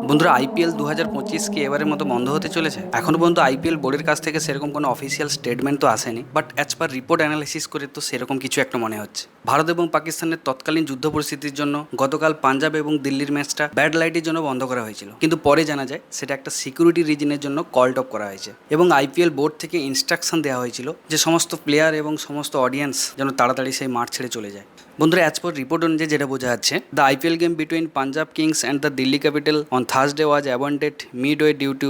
বন্ধুরা, আইপিএল 2025 কি এবারের মতো বন্ধ হতে চলেছে? এখনো পর্যন্ত আইপিএল বোর্ডের কাছ থেকে সেরকম কোনো অফিসিয়াল স্টেটমেন্ট তো আসেনি, but as per report analysis করে তো সেরকম কিছু একটা মনে হচ্ছে। ভারত এবং পাকিস্তানের তৎকালীন যুদ্ধ পরিস্থিতির জন্য গতকাল পাঞ্জাব এবং দিল্লির ম্যাচটা ব্যাড লাইটের জন্য বন্ধ করা হয়েছিল, কিন্তু পরে জানা যায় সেটা একটা সিকিউরিটি রিজনের জন্য কল অফ করা হয়েছে এবং আইপিএল বোর্ড থেকে ইনস্ট্রাকশন দেওয়া হয়েছিল যে সমস্ত প্লেয়ার এবং সমস্ত অডিয়েন্স যেন তাড়াতাড়ি সেই মাঠ ছেড়ে চলে যায়। বন্ধুরা, অ্যাজ পার রিপোর্ট অনুযায়ী যেটা বোঝা যাচ্ছে, the IPL game between Punjab Kings and the Delhi Capital on Thursday was abandoned midway due to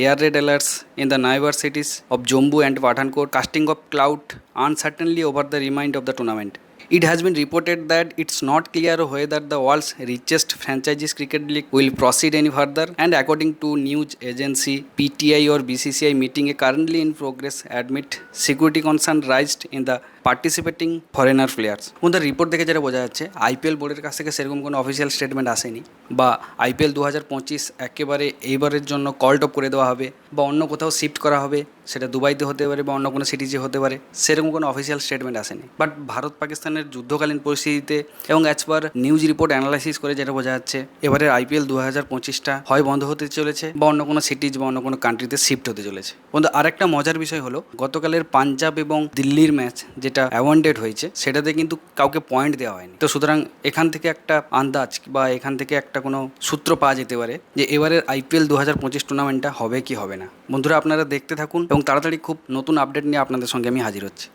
air raid alerts in the neighbor cities of Jammu and Pathankot, casting of cloud uncertainty over the remainder of the tournament. It has been reported that it's not clear whether the world's richest franchise cricket league will proceed any further, and according to news agency PTI or BCCI, meeting currently in progress amid security concern raised in the participating foreigner players. ওদের report দেখে যেটা বোঝা যাচ্ছে, IPL বোর্ডের কাছ থেকে সেরকম কোনো অফিসিয়াল স্টেটমেন্ট আসেনি, বা আইপিএল 2025 একেবারে এইবারের জন্য কল টপ করে দেওয়া হবে বা অন্য কোথাও শিফট করা হবে, সেটা দুবাইতে হতে পারে বা অন্য কোনো সিটিজে হতে পারে, সেরকম কোনো অফিসিয়াল স্টেটমেন্ট আসেনি। বাট ভারত পাকিস্তানের যুদ্ধকালীন পরিস্থিতিতে এবং as per news report analysis করে যেটা বোঝা যাচ্ছে, এবারের আইপিএল 2025টা হয় বন্ধ হতে চলেছে বা অন্য কোনো সিটিজ বা অন্য কোনো কান্ট্রিতে শিফট হতে চলেছে। বন্ধু, আরেকটা মজার বিষয় হলো, গতকালের পাঞ্জাব এবং দিল্লির ম্যাচ যেটা অ্যাওয়ান্ডেড হয়েছে সেটাতে কিন্তু কাউকে পয়েন্ট দেওয়া হয়নি। তো সুতরাং এখান থেকে একটা আন্দাজ বা এখান থেকে একটা কোনো সূত্র পাওয়া যেতে পারে যে এবারের আইপিএল 2025 টুর্নামেন্টটা হবে কি হবে না। বন্ধুরা, আপনারা দেখতে থাকুন এবং তাড়াতাড়ি খুব নতুন আপডেট নিয়ে আপনাদের সঙ্গে আমি হাজির হচ্ছি।